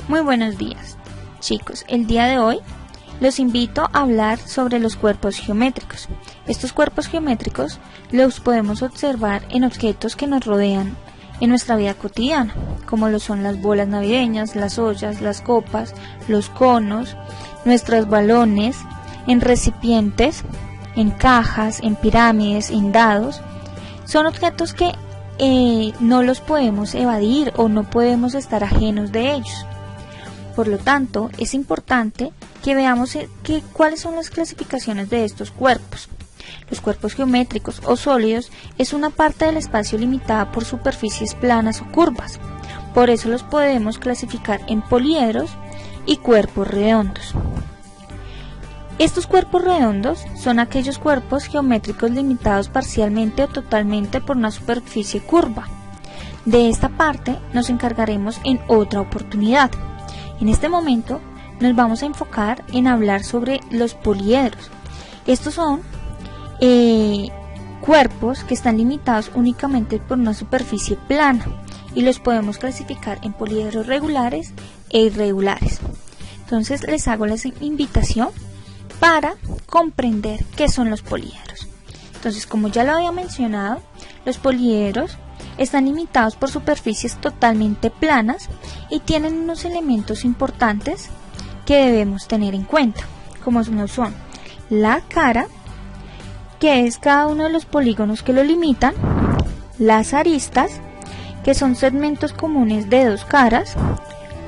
Muy buenos días, chicos. El día de hoy los invito a hablar sobre los cuerpos geométricos. Estos cuerpos geométricos los podemos observar en objetos que nos rodean en nuestra vida cotidiana, como lo son las bolas navideñas, las ollas, las copas, los conos, nuestros balones, en recipientes, en cajas, en pirámides, en dados. Son objetos que no los podemos evadir o no podemos estar ajenos de ellos. Por lo tanto, es importante que veamos cuáles son las clasificaciones de estos cuerpos. Los cuerpos geométricos o sólidos es una parte del espacio limitada por superficies planas o curvas. Por eso los podemos clasificar en poliedros y cuerpos redondos. Estos cuerpos redondos son aquellos cuerpos geométricos limitados parcialmente o totalmente por una superficie curva. De esta parte nos encargaremos en otra oportunidad. En este momento nos vamos a enfocar en hablar sobre los poliedros. Estos son cuerpos que están limitados únicamente por una superficie plana y los podemos clasificar en poliedros regulares e irregulares. Entonces les hago la invitación para comprender qué son los poliedros. Entonces, como ya lo había mencionado, los poliedros están limitados por superficies totalmente planas y tienen unos elementos importantes que debemos tener en cuenta, como son la cara, que es cada uno de los polígonos que lo limitan, las aristas, que son segmentos comunes de dos caras,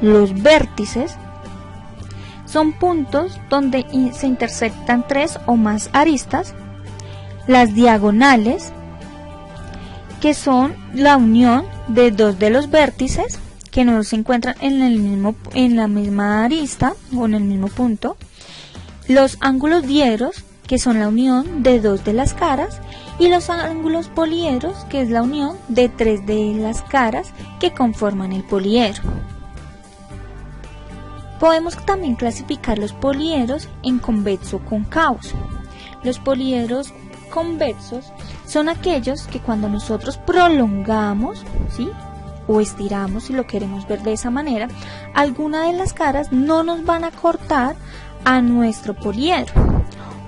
los vértices, son puntos donde se intersectan tres o más aristas, las diagonales, que son la unión de dos de los vértices que no se encuentran en la misma arista o en el mismo punto, los ángulos diedros, que son la unión de dos de las caras, y los ángulos poliedros, que es la unión de tres de las caras que conforman el poliedro. Podemos también clasificar los poliedros en convexo-cóncavos. Los poliedros convexos son aquellos que cuando nosotros prolongamos, ¿sí?, o estiramos, si lo queremos ver de esa manera, alguna de las caras no nos van a cortar a nuestro poliedro.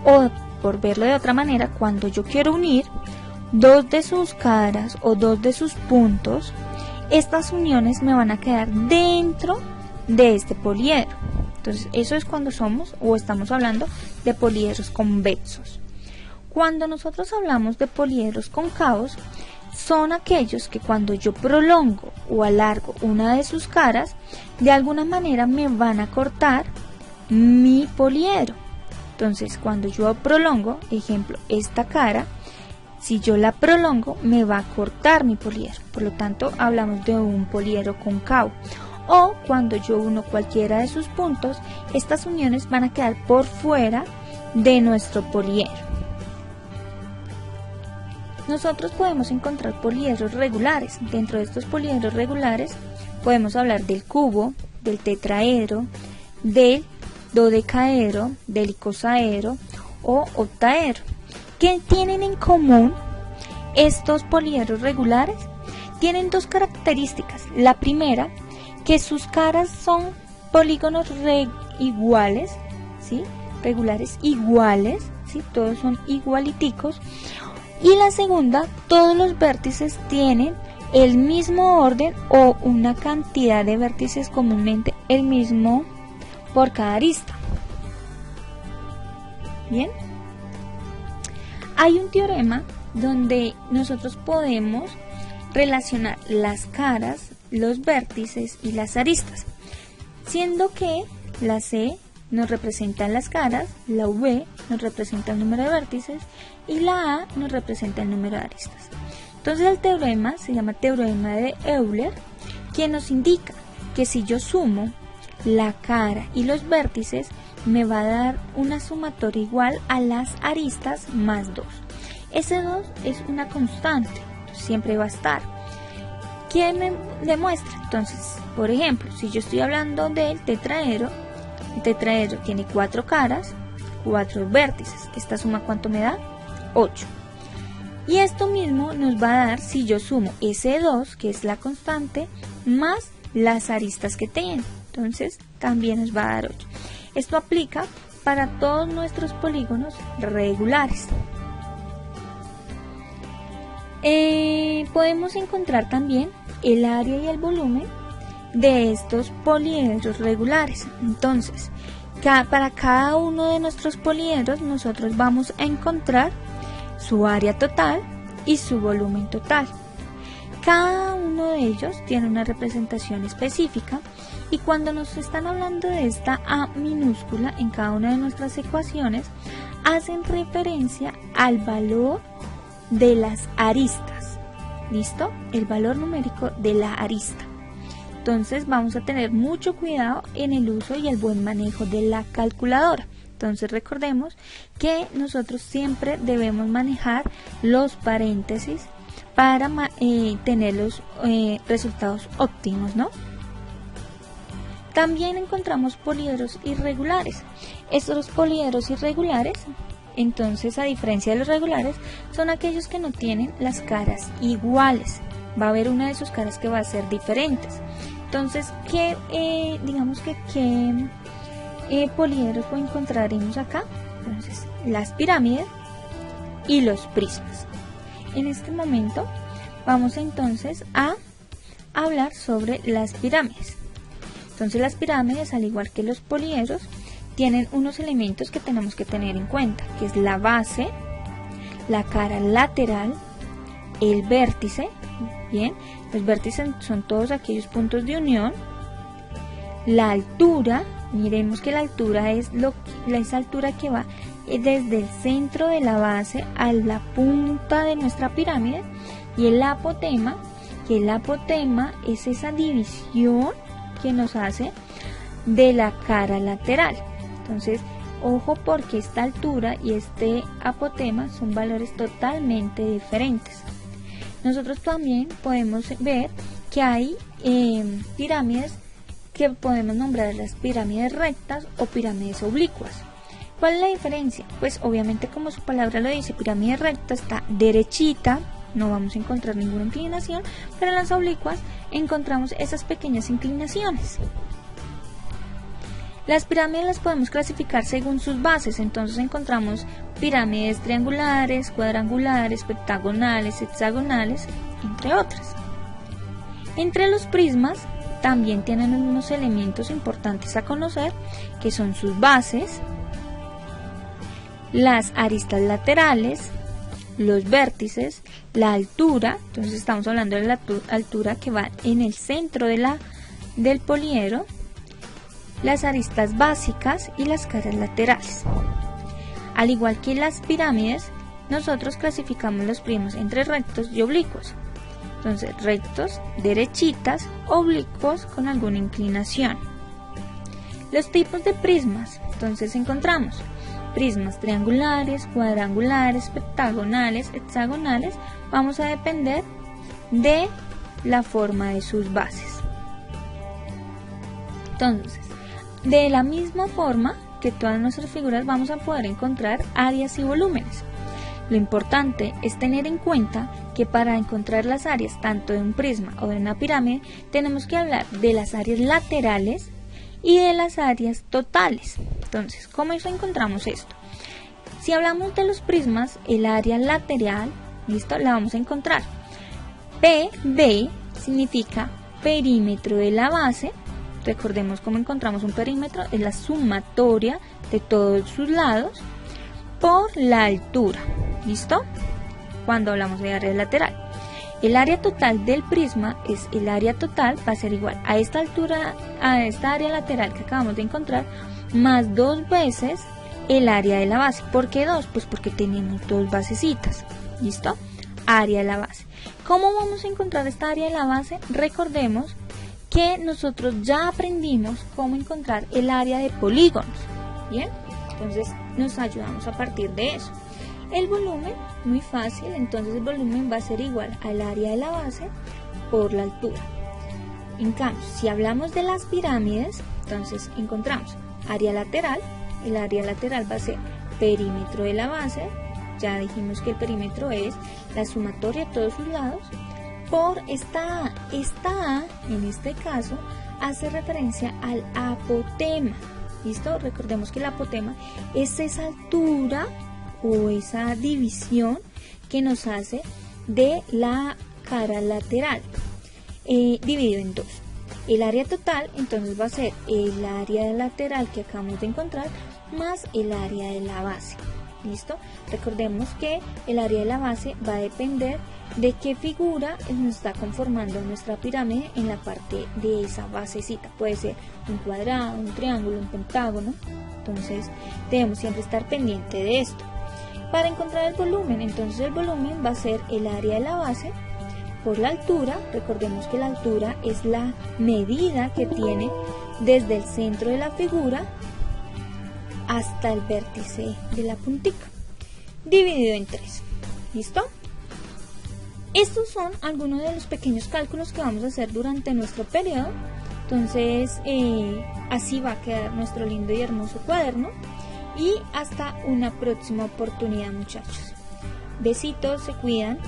O, por verlo de otra manera, cuando yo quiero unir dos de sus caras o dos de sus puntos, estas uniones me van a quedar dentro de este poliedro. Entonces, eso es cuando estamos hablando de poliedros convexos. Cuando nosotros hablamos de poliedros cóncavos, son aquellos que cuando yo prolongo o alargo una de sus caras, de alguna manera me van a cortar mi poliedro. Entonces, cuando yo prolongo, ejemplo, esta cara, si yo la prolongo, me va a cortar mi poliedro. Por lo tanto, hablamos de un poliedro cóncavo. O cuando yo uno cualquiera de sus puntos, estas uniones van a quedar por fuera de nuestro poliedro. Nosotros podemos encontrar poliedros regulares. Dentro de estos poliedros regulares podemos hablar del cubo, del tetraedro, del dodecaedro, del icosaedro o octaedro. ¿Qué tienen en común estos poliedros regulares? Tienen dos características. La primera, que sus caras son polígonos iguales, ¿sí?, regulares iguales, ¿sí?, todos son igualiticos. Y la segunda, todos los vértices tienen el mismo orden o una cantidad de vértices, comúnmente el mismo por cada arista. Bien, hay un teorema donde nosotros podemos relacionar las caras, los vértices y las aristas, siendo que la C nos representa las caras, la V nos representa el número de vértices y la A nos representa el número de aristas. Entonces el teorema se llama teorema de Euler, quien nos indica que si yo sumo la cara y los vértices, me va a dar una sumatoria igual a las aristas más 2. Ese 2 es una constante, siempre va a estar. ¿Qué me demuestra? Entonces, por ejemplo, si yo estoy hablando del tetraedro, el tetraedro tiene 4 caras, 4 vértices. ¿Esta suma cuánto me da? 8. Y esto mismo nos va a dar si yo sumo ese 2, que es la constante, más las aristas que tiene. entonces también nos va a dar 8. Esto aplica para todos nuestros polígonos regulares. Podemos encontrar también el área y el volumen de estos poliedros regulares. Entonces, para cada uno de nuestros poliedros nosotros vamos a encontrar su área total y su volumen total. Cada uno de ellos tiene una representación específica y cuando nos están hablando de esta A minúscula en cada una de nuestras ecuaciones, hacen referencia al valor de las aristas. ¿Listo? El valor numérico de la arista. Entonces vamos a tener mucho cuidado en el uso y el buen manejo de la calculadora. Entonces recordemos que nosotros siempre debemos manejar los paréntesis para tener los resultados óptimos, ¿no? También encontramos poliedros irregulares. Estos poliedros irregulares, entonces, a diferencia de los regulares, son aquellos que no tienen las caras iguales. Va a haber una de sus caras que va a ser diferentes. Entonces, ¿qué poliedros encontraremos acá? Entonces, las pirámides y los prismas. En este momento vamos entonces a hablar sobre las pirámides. Entonces las pirámides, al igual que los poliedros, tienen unos elementos que tenemos que tener en cuenta, que es la base, la cara lateral, el vértice. Bien, los vértices son todos aquellos puntos de unión, la altura. Miremos que la altura es esa altura que va desde el centro de la base a la punta de nuestra pirámide, y el apotema, que el apotema es esa división que nos hace de la cara lateral. Entonces, ojo, porque esta altura y este apotema son valores totalmente diferentes. Nosotros también podemos ver que hay pirámides que podemos nombrar las pirámides rectas o pirámides oblicuas. ¿Cuál es la diferencia? Pues obviamente, como su palabra lo dice, pirámide recta está derechita, no vamos a encontrar ninguna inclinación, pero en las oblicuas encontramos esas pequeñas inclinaciones. Las pirámides las podemos clasificar según sus bases, entonces encontramos pirámides triangulares, cuadrangulares, pentagonales, hexagonales, entre otras. Entre los prismas también tienen unos elementos importantes a conocer, que son sus bases, las aristas laterales, los vértices, la altura. Entonces estamos hablando de la altura que va en el centro del poliedro, las aristas básicas y las caras laterales. Al igual que las pirámides, nosotros clasificamos los prismas entre rectos y oblicuos. Entonces, rectos, derechitas, oblicuos con alguna inclinación. Los tipos de prismas, entonces encontramos prismas triangulares, cuadrangulares, pentagonales, hexagonales. Vamos a depender de la forma de sus bases. Entonces, de la misma forma que todas nuestras figuras, vamos a poder encontrar áreas y volúmenes. Lo importante es tener en cuenta que para encontrar las áreas tanto de un prisma o de una pirámide, tenemos que hablar de las áreas laterales y de las áreas totales. Entonces, ¿cómo encontramos esto? Si hablamos de los prismas, el área lateral, ¿listo?, la vamos a encontrar. PB significa perímetro de la base. Recordemos cómo encontramos un perímetro, es la sumatoria de todos sus lados por la altura. ¿Listo? Cuando hablamos de área lateral. El área total del prisma es el área total, va a ser igual a esta altura, a esta área lateral que acabamos de encontrar, más 2 veces el área de la base. ¿Por qué 2? Pues porque tenemos 2 basecitas. ¿Listo? Área de la base. ¿Cómo vamos a encontrar esta área de la base? Recordemos que nosotros ya aprendimos cómo encontrar el área de polígonos. ¿Bien? Entonces nos ayudamos a partir de eso. El volumen, muy fácil, entonces el volumen va a ser igual al área de la base por la altura. En cambio, si hablamos de las pirámides, entonces encontramos área lateral. El área lateral va a ser perímetro de la base. Ya dijimos que el perímetro es la sumatoria de todos sus lados por esta A, en este caso, hace referencia al apotema. ¿Listo? Recordemos que el apotema es esa altura o esa división que nos hace de la cara lateral, dividido en dos. El área total entonces va a ser el área lateral que acabamos de encontrar más el área de la base. ¿Listo? Recordemos que el área de la base va a depender de qué figura nos está conformando nuestra pirámide en la parte de esa basecita. Puede ser un cuadrado, un triángulo, un pentágono. Entonces debemos siempre estar pendiente de esto. Para encontrar el volumen, entonces el volumen va a ser el área de la base por la altura. Recordemos que la altura es la medida que tiene desde el centro de la figura hasta el vértice de la puntica, dividido en 3. ¿Listo? Estos son algunos de los pequeños cálculos que vamos a hacer durante nuestro periodo. Entonces así va a quedar nuestro lindo y hermoso cuaderno. Y hasta una próxima oportunidad, muchachos. Besitos, se cuidan.